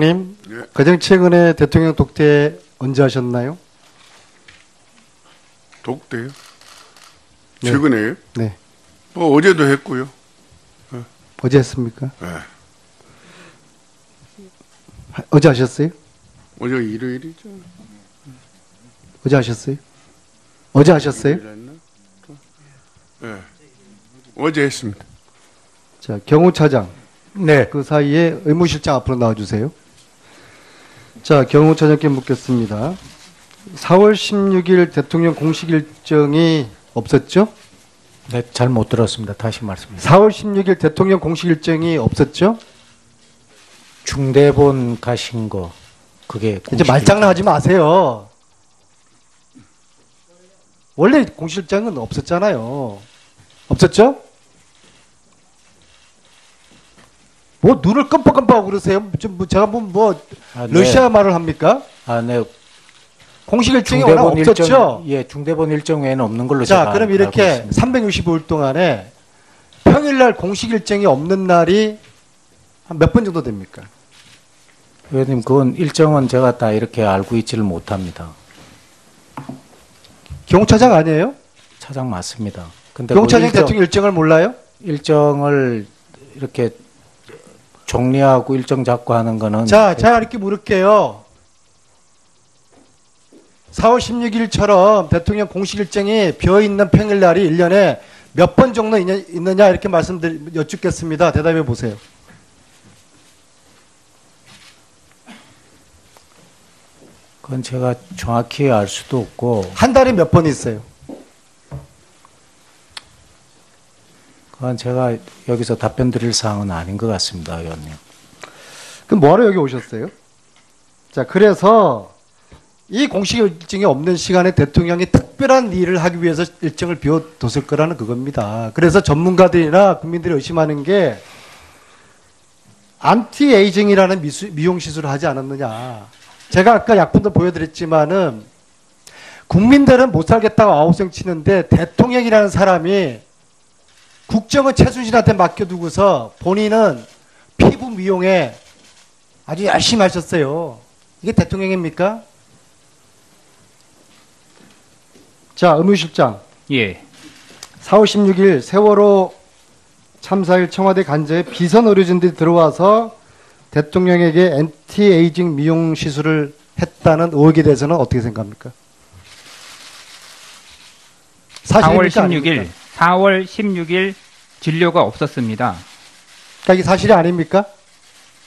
님, 예. 가장 최근에 대통령 독대 언제 하셨나요? 독대요? 네. 최근에요? 네. 어제도 했고요. 어제 했습니까? 네. 어제 하셨어요? 어제 일요일이죠. 어제 하셨어요? 어제 하셨어요? 일요일 했나? 네. 어제 했습니다. 자, 경호차장. 네. 그 사이에 의무실장 앞으로 나와주세요. 자, 경호차장께 묻겠습니다. 4월 16일 대통령 공식 일정이 없었죠? 네, 잘 못 들었습니다. 다시 말씀해 주세요. 4월 16일 대통령 공식 일정이 없었죠? 중대본 가신 거 그게 이제 말장난하지 마세요. 원래 공식 일정은 없었잖아요. 없었죠? 뭐 눈을 끔뻑끔뻑하고 그러세요? 제가 러시아 말을 합니까? 네. 공식 일정이 워낙 없었죠? 예, 중대본 일정 외에는 없는 걸로 자, 제가 그럼 이렇게 알고 있습니다. 365일 동안에 평일날 공식 일정이 없는 날이 한 몇 번 정도 됩니까? 의원님, 그건 일정은 제가 다 이렇게 알고 있지를 못합니다. 경호차장 아니에요? 차장 맞습니다. 근데 경호차장 대통령 일정을 몰라요? 일정을 이렇게 정리하고 일정 잡고 하는 거는 자, 제가 이렇게 물을게요. 4월 16일처럼 대통령 공식 일정이 비어있는 평일날이 1년에 몇 번 정도 있느냐 이렇게 여쭙겠습니다. 대답해 보세요. 그건 제가 정확히 알 수도 없고 한 달에 몇 번 있어요? 그건 제가 여기서 답변 드릴 사항은 아닌 것 같습니다, 의원님. 그럼 뭐하러 여기 오셨어요? 자, 그래서 이 공식 일정이 없는 시간에 대통령이 특별한 일을 하기 위해서 일정을 비워뒀을 거라는 그겁니다. 그래서 전문가들이나 국민들이 의심하는 게 안티에이징이라는 미용 시술을 하지 않았느냐. 제가 아까 약품도 보여드렸지만은 국민들은 못 살겠다고 아우성 치는데 대통령이라는 사람이 국정은 최순실한테 맡겨두고서 본인은 피부 미용에 아주 열심히 하셨어요. 이게 대통령입니까? 자, 의무실장. 예. 4월 16일 세월호 참사일 청와대 간접에 비선 의료진들이 들어와서 대통령에게 엔티에이징 미용 시술을 했다는 의혹에 대해서는 어떻게 생각합니까? 4월 사실입니까? 16일, 아닙니까? 4월 16일 진료가 없었습니다. 그러니까 이게 사실이 아닙니까?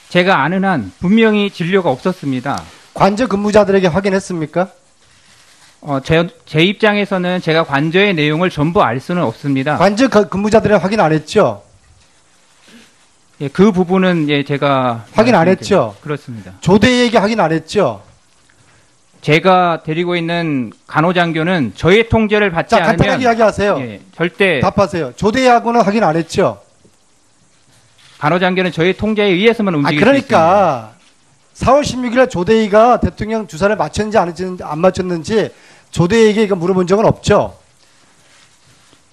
제가 아는 한 분명히 진료가 없었습니다. 관저 근무자들에게 확인했습니까? 제 입장에서는 제가 관저의 내용을 전부 알 수는 없습니다. 관저 근무자들에게 확인 안 했죠? 예, 그 부분은 예, 제가 확인 안 했죠? 그렇습니다. 조대희에게 확인 안 했죠? 제가 데리고 있는 간호장교는 저의 통제를 받지 자, 않으면 간단하게 이야기하세요. 예, 절대 답하세요. 조대희하고는 확인 안 했죠? 간호장교는 저의 통제에 의해서만 움직일 수 그러니까 4월 16일에 조대희가 대통령 주사를 맞췄는지 안 맞췄는지 조대희에게 이거 물어본 적은 없죠?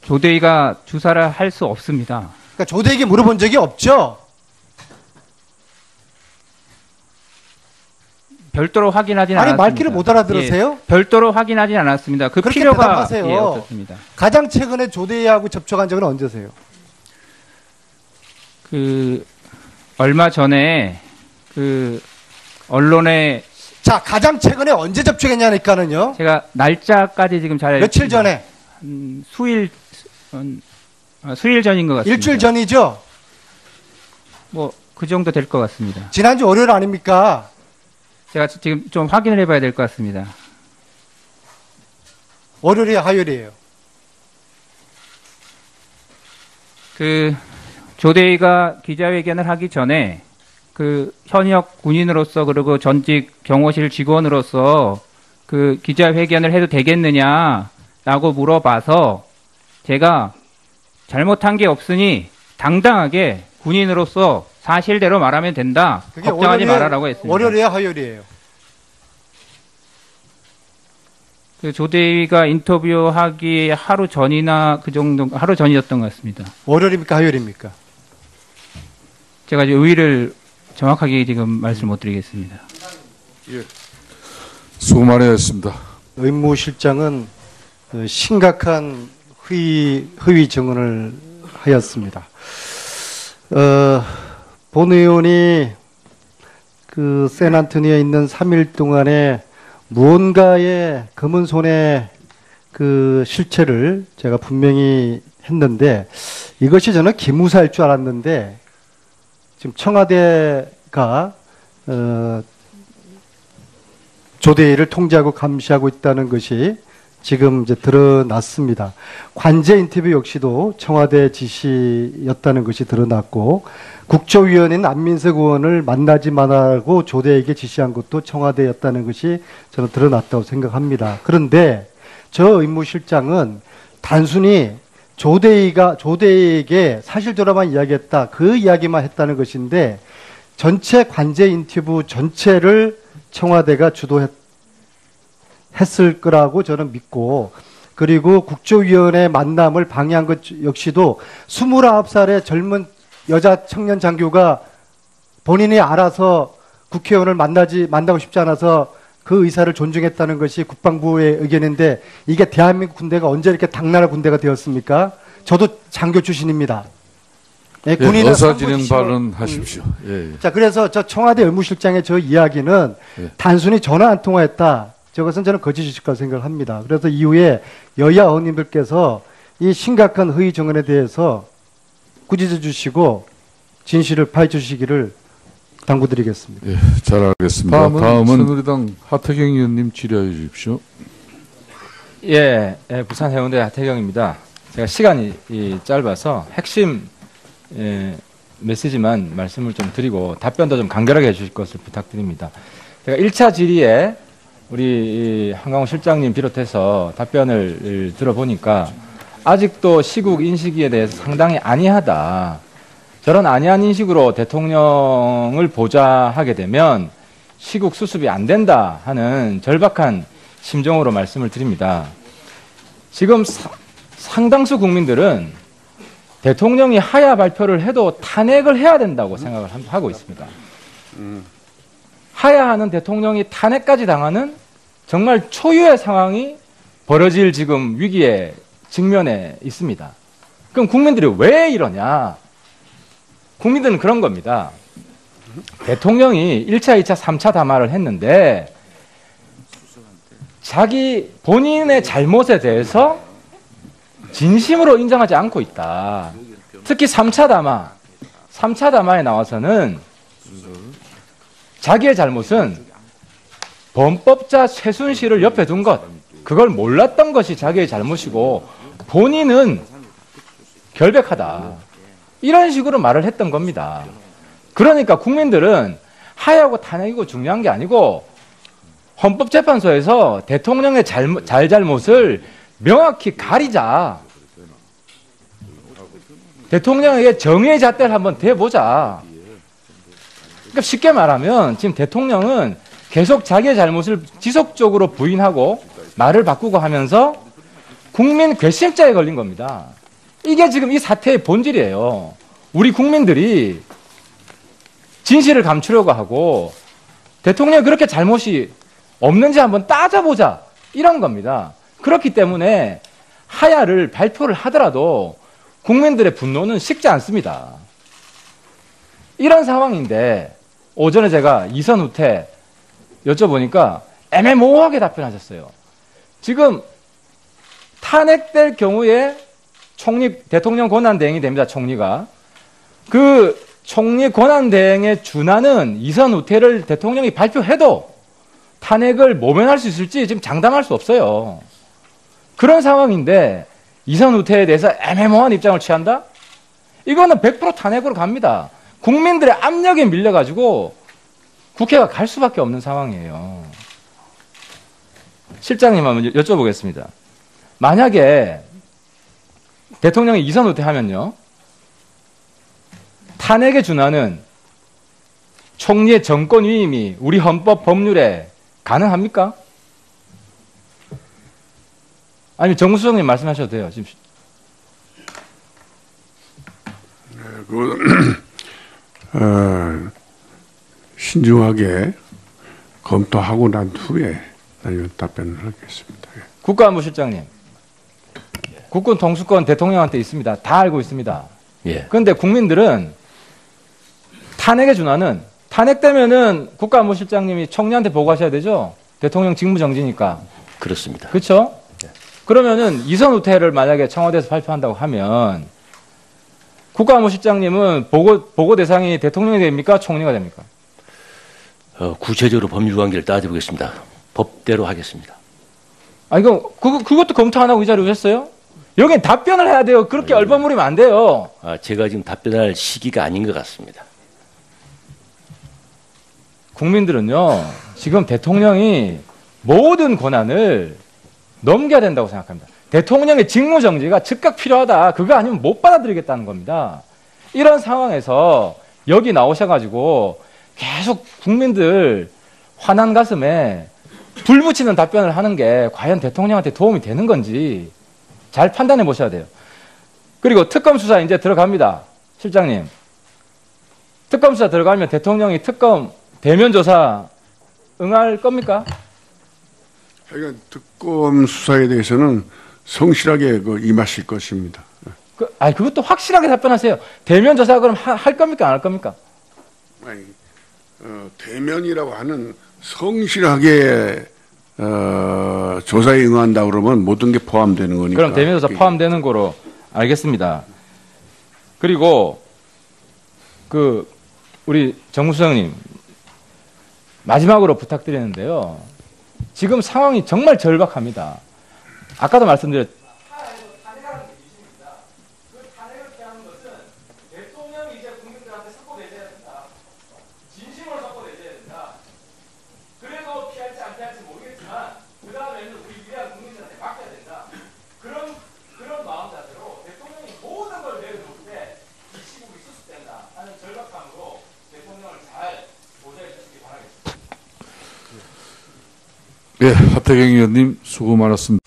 있습니다. 조대희가 주사를 할 수 없습니다. 그러니까 조대희에게 물어본 적이 없죠? 별도로 확인하진 아니, 않았습니다. 말귀를 못 알아들으세요? 예, 별도로 확인하진 않았습니다. 그 그렇게 필요가 대답하세요. 예, 없었습니다. 가장 최근에 조대희하고 접촉한 적은 언제세요? 얼마 전에 언론에 자, 가장 최근에 언제 접촉했냐니까는요? 제가 날짜까지 지금 잘 며칠 전에? 수일 전인 것 같습니다. 일주일 전이죠? 뭐 그 정도 될 것 같습니다. 지난주 월요일 아닙니까? 제가 지금 좀 확인을 해봐야 될 것 같습니다. 월요일이에요, 화요일이에요? 조대희가 기자회견을 하기 전에 현역 군인으로서 그리고 전직 경호실 직원으로서 기자회견을 해도 되겠느냐라고 물어봐서 제가 잘못한 게 없으니 당당하게 군인으로서 사실대로 말하면 된다. 그게 걱정하지 마라라고 했습니다. 월요일이에요, 화요일이에요? 조대희가 인터뷰하기 하루 전이나 하루 전이었던 것 같습니다. 월요일입니까, 화요일입니까? 제가 이제 의의를 정확하게 지금 말씀 못 드리겠습니다. 수고 많이 했습니다. 의무실장은 심각한 허위 증언을 하였습니다. 본 의원이 그 샌안토니에 있는 3일 동안에 무언가의 검은 손의 그 실체를 제가 분명히 했는데 이것이 저는 기무사일 줄 알았는데 지금 청와대가 조대위를 통제하고 감시하고 있다는 것이 지금 이제 드러났습니다. 관제 인터뷰 역시도 청와대 지시였다는 것이 드러났고 국조위원인 안민석 의원을 만나지 말라고 조대에게 지시한 것도 청와대였다는 것이 저는 드러났다고 생각합니다. 그런데 저 의무실장은 단순히 조대에게 사실대로만 이야기했다. 그 이야기만 했다는 것인데 전체 관제 인터뷰 전체를 청와대가 했을 거라고 저는 믿고, 그리고 국조위원회 만남을 방해한 것 역시도 29살의 젊은 여자 청년 장교가 본인이 알아서 국회의원을 만나고 싶지 않아서 그 의사를 존중했다는 것이 국방부의 의견인데 이게 대한민국 군대가 언제 이렇게 당나라 군대가 되었습니까? 저도 장교 출신입니다. 네, 군인은 의사진행 발언하십시오. 예. 자, 그래서 저 청와대 의무실장의 저 이야기는 단순히 전화 한 통화했다. 저것은 저는 거짓일 거라 생각을 합니다. 그래서 이후에 여야 의원님들께서 이 심각한 허위 증언에 대해서 꾸짖어 주시고 진실을 파헤쳐 주시기를 당부드리겠습니다. 예, 잘 알겠습니다. 다음은 새누리당 하태경 의원님 질의해 주십시오. 예, 부산 해운대 하태경입니다. 제가 시간이 짧아서 핵심 메시지만 말씀을 좀 드리고 답변도 좀 간결하게 해주실 것을 부탁드립니다. 제가 1차 질의에 우리 한강호 실장님 비롯해서 답변을 들어보니까 아직도 시국 인식에 대해서 상당히 안이하다. 저런 안이한 인식으로 대통령을 보좌하게 되면 시국 수습이 안 된다 하는 절박한 심정으로 말씀을 드립니다. 지금 상당수 국민들은 대통령이 하야 발표를 해도 탄핵을 해야 된다고 생각을 하고 있습니다. 하야하는 대통령이 탄핵까지 당하는 정말 초유의 상황이 벌어질 지금 위기에 직면해 있습니다. 그럼 국민들이 왜 이러냐? 국민들은 그런 겁니다. 대통령이 1차, 2차, 3차 담화를 했는데 자기 본인의 잘못에 대해서 진심으로 인정하지 않고 있다. 특히 3차 담화에 나와서는 자기의 잘못은 범법자 최순실을 옆에 둔 것, 그걸 몰랐던 것이 자기의 잘못이고 본인은 결백하다. 이런 식으로 말을 했던 겁니다. 그러니까 국민들은 하야고 탄핵이고 중요한 게 아니고 헌법재판소에서 대통령의 잘못을 명확히 가리자. 대통령에게 정의의 잣대를 한번 대보자. 그러니까 쉽게 말하면 지금 대통령은 계속 자기의 잘못을 지속적으로 부인하고 말을 바꾸고 하면서 국민 괘씸죄에 걸린 겁니다. 이게 지금 이 사태의 본질이에요. 우리 국민들이 진실을 감추려고 하고 대통령이 그렇게 잘못이 없는지 한번 따져보자. 이런 겁니다. 그렇기 때문에 하야를 발표를 하더라도 국민들의 분노는 식지 않습니다. 이런 상황인데 오전에 제가 이선 후퇴 여쭤보니까 애매모호하게 답변하셨어요. 지금 탄핵될 경우에 대통령 권한대행이 됩니다. 총리가. 그 총리 권한대행에 준하는 이선 후퇴를 대통령이 발표해도 탄핵을 모면할 수 있을지 지금 장담할 수 없어요. 그런 상황인데 이선 후퇴에 대해서 애매모호한 입장을 취한다? 이거는 100% 탄핵으로 갑니다. 국민들의 압력에 밀려가지고 국회가 갈 수밖에 없는 상황이에요. 실장님 한번 여쭤보겠습니다. 만약에 대통령이 이선 후퇴하면요, 탄핵에 준하는 총리의 정권 위임이 우리 헌법 법률에 가능합니까? 아니면 정무수석님 말씀하셔도 돼요. 지금. 신중하게 검토하고 난 후에 답변을 하겠습니다. 예. 국가안보실장님, 국군 통수권 대통령한테 있습니다. 다 알고 있습니다. 예. 그런데 국민들은 탄핵의 준하는 탄핵되면은 국가안보실장님이 총리한테 보고하셔야 되죠. 대통령 직무정지니까. 그렇습니다. 그렇죠? 그러면은 이선 후퇴를 만약에 청와대에서 발표한다고 하면 국가안보실장님은 보고 대상이 대통령이 됩니까? 총리가 됩니까? 구체적으로 법률 관계를 따져보겠습니다. 법대로 하겠습니다. 아, 그것도 검토 안 하고 이 자리에 오셨어요? 여긴 답변을 해야 돼요. 그렇게 얼버무리면 안 돼요. 제가 지금 답변할 시기가 아닌 것 같습니다. 국민들은요, 지금 대통령이 모든 권한을 넘겨야 된다고 생각합니다. 대통령의 직무정지가 즉각 필요하다. 그거 아니면 못 받아들이겠다는 겁니다. 이런 상황에서 여기 나오셔가지고 계속 국민들 화난 가슴에 불 붙이는 답변을 하는 게 과연 대통령한테 도움이 되는 건지 잘 판단해 보셔야 돼요. 그리고 특검 수사 이제 들어갑니다. 실장님. 특검 수사 들어가면 대통령이 특검 대면 조사 응할 겁니까? 하여간 특검 수사에 대해서는 성실하게 임하실 것입니다. 그것도 확실하게 답변하세요. 대면 조사 그럼 할 겁니까? 안 할 겁니까? 아니, 대면이라고 하는 성실하게 조사에 응한다 그러면 모든 게 포함되는 거니까. 그럼 대면 조사 포함되는 거로 알겠습니다. 그리고 우리 정무수석님 마지막으로 부탁드리는데요. 지금 상황이 정말 절박합니다. 아까도 말씀드렸죠. 예, 하태경 의원님 수고 많았습니다.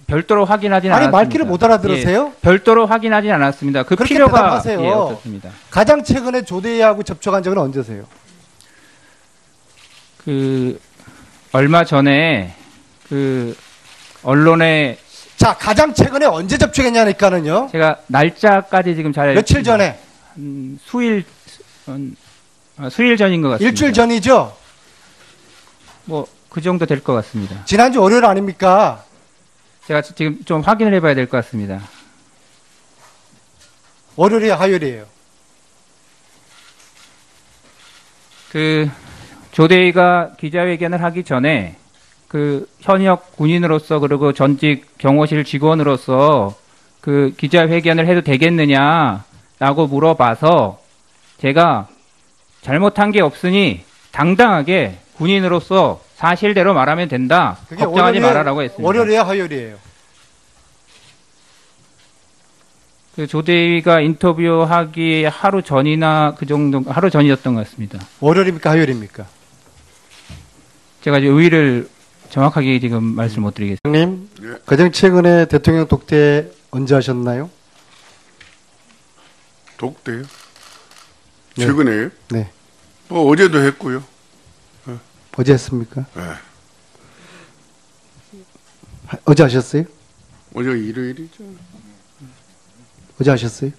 별도로 확인하진 아니, 않았습니다. 말귀를 못 알아들으세요? 예, 별도로 확인하진 않았습니다. 그 그렇게 필요가 대답하세요. 예, 없었습니다. 가장 최근에 조대하고 접촉한 적은 언제세요? 얼마 전에 언론에 자, 가장 최근에 언제 접촉했냐니까는요. 제가 날짜까지 지금 잘 며칠 전에? 수일 전인 것 같습니다. 일주일 전이죠? 그 정도 될 것 같습니다. 지난주 월요일 아닙니까? 제가 지금 좀 확인을 해봐야 될 것 같습니다. 월요일이에요, 화요일이에요? 조대희가 기자회견을 하기 전에 현역 군인으로서 그리고 전직 경호실 직원으로서 기자회견을 해도 되겠느냐라고 물어봐서 제가 잘못한 게 없으니 당당하게 군인으로서 사실대로 말하면 된다. 걱정하지 말아라고 했습니다. 월요일이에요, 화요일이에요? 조대위가 인터뷰하기 하루 전이나 하루 전이었던 것 같습니다. 월요일입니까, 화요일입니까? 제가 이제 의의를 정확하게 지금 말씀 못 드리겠습니다. 형님, 예. 가장 최근에 대통령 독대 언제 하셨나요? 독대요? 네. 최근에요? 네. 어제도 했고요. 어제 했습니까? 네. 어제 하셨어요? 어제 일요일이죠. 어제 하셨어요?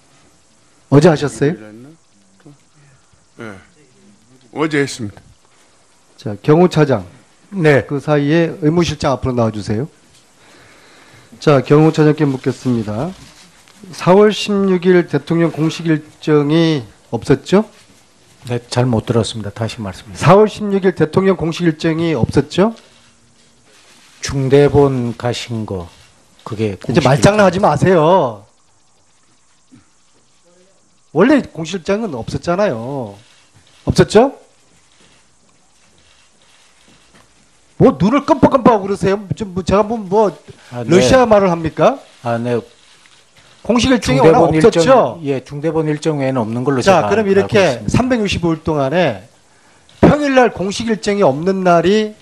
어제 하셨어요? 네. 어제 했습니다. 자, 경호차장. 네. 그 사이에 의무실장 앞으로 나와주세요. 자, 경호차장께 묻겠습니다. 4월 16일 대통령 공식 일정이 없었죠? 네, 잘 못 들었습니다. 다시 말씀해 주세요. 4월 16일 대통령 공식 일정이 없었죠? 중대본 가신 거 그게 이제 공식 말장난하지 마세요. 원래 공식 일정은 없었잖아요. 없었죠? 뭐 눈을 끔뻑끔뻑하고 그러세요? 제가 러시아 말을 합니까? 네. 공식 일정이 워낙 없었죠? 예, 중대본 일정 외에는 없는 걸로 자, 제가 그럼 이렇게 알고 있습니다. 365일 동안에 평일날 공식 일정이 없는 날이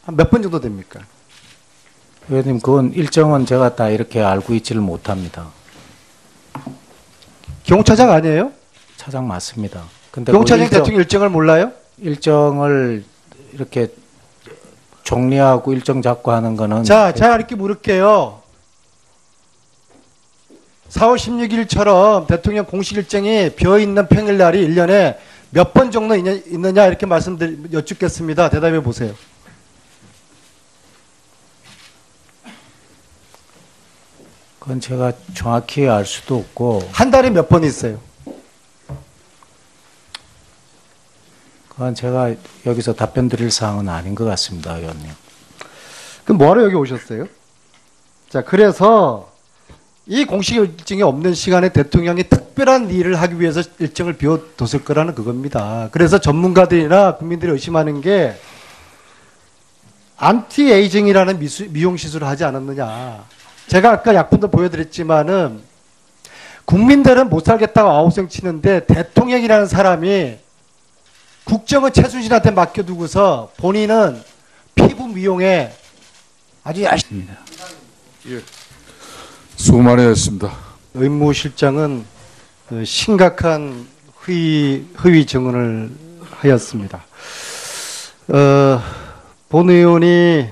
한 몇 번 정도 됩니까? 의원님, 그건 일정은 제가 다 이렇게 알고 있지를 못합니다. 경호차장 아니에요? 차장 맞습니다. 근데 용차장 대통령 일정을 몰라요? 일정을 이렇게 정리하고 일정 잡고 하는 거는 자, 제가 이렇게 물을게요. 4월 16일처럼 대통령 공식 일정이 비어있는 평일날이 1년에 몇 번 정도 있느냐 이렇게 여쭙겠습니다. 대답해 보세요. 그건 제가 정확히 알 수도 없고 한 달에 몇 번 있어요? 그건 제가 여기서 답변 드릴 사항은 아닌 것 같습니다, 의원님. 그럼 뭐하러 여기 오셨어요? 자, 그래서 이 공식 일정이 없는 시간에 대통령이 특별한 일을 하기 위해서 일정을 비워뒀을 거라는 그겁니다. 그래서 전문가들이나 국민들이 의심하는 게 안티에이징이라는 미용 시술을 하지 않았느냐. 제가 아까 약품도 보여드렸지만은 국민들은 못 살겠다고 아우성 치는데 대통령이라는 사람이 국정은 최순실한테 맡겨두고서 본인은 피부 미용에 아주 열심히 예. 수고 많이 했습니다. 의무실장은 심각한 허위 증언을 하였습니다. 본 의원이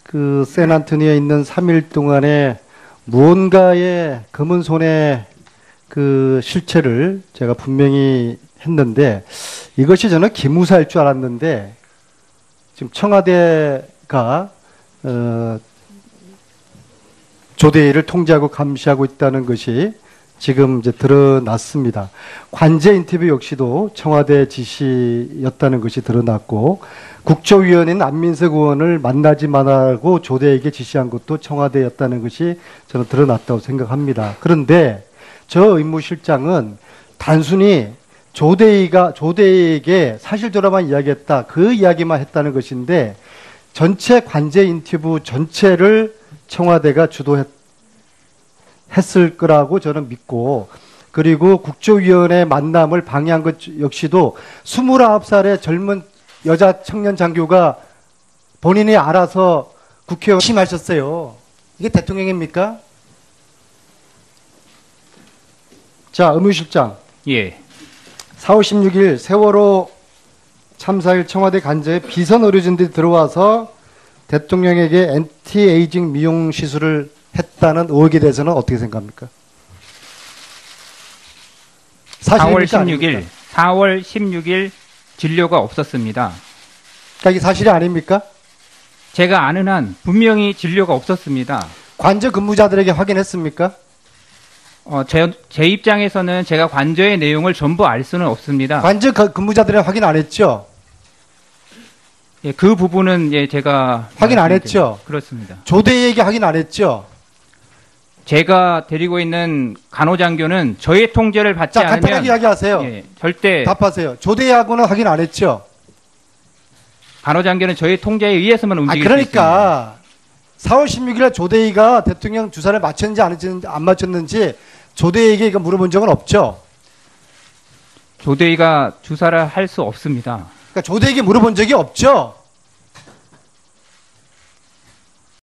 그 샌안토니에 있는 3일 동안에 무언가의 검은 손의 그 실체를 제가 분명히 했는데 이것이 저는 기무사일 줄 알았는데 지금 청와대가 조대위를 통제하고 감시하고 있다는 것이 지금 이제 드러났습니다. 관제 인터뷰 역시도 청와대 지시였다는 것이 드러났고 국조위원인 안민석 의원을 만나지 말라고 조대에게 지시한 것도 청와대였다는 것이 저는 드러났다고 생각합니다. 그런데 저 의무실장은 단순히 조대에게 사실대로만 이야기했다. 그 이야기만 했다는 것인데 전체 관제 인터뷰 전체를 청와대가 주도했을 거라고 저는 믿고 그리고 국조위원회 만남을 방해한 것 역시도 29살의 젊은 여자 청년 장교가 본인이 알아서 국회의원 심하셨어요. 이게 대통령입니까? 자, 의무실장. 예. 4월 16일 세월호 참사일 청와대 간접에 비선 의료진들이 들어와서 대통령에게 엔티에이징 미용 시술을 했다는 의혹에 대해서는 어떻게 생각합니까? 4월 사실입니까? 16일, 아닙니까? 4월 16일 진료가 없었습니다. 그러니까 이게 사실이 아닙니까? 제가 아는 한 분명히 진료가 없었습니다. 관저 근무자들에게 확인했습니까? 제 입장에서는 제가 관저의 내용을 전부 알 수는 없습니다. 관저 근무자들은 확인 안 했죠? 예, 그 부분은 예, 제가 확인 안 말씀드릴게요. 했죠? 그렇습니다. 조대에게 확인 안 했죠? 제가 데리고 있는 간호장교는 저의 통제를 받지 자, 않으면 간단하게 이야기하세요. 예, 절대 답하세요. 조대하고는 확인 안 했죠? 간호장교는 저의 통제에 의해서만 움직일 수 있습니다. 그러니까 4월 16일에 조대희가 대통령 주사를 맞췄는지 안 맞췄는지 조대희에게 이거 물어본 적은 없죠? 조대희가 주사를 할 수 없습니다. 그러니까 조대희에게 물어본 적이 없죠?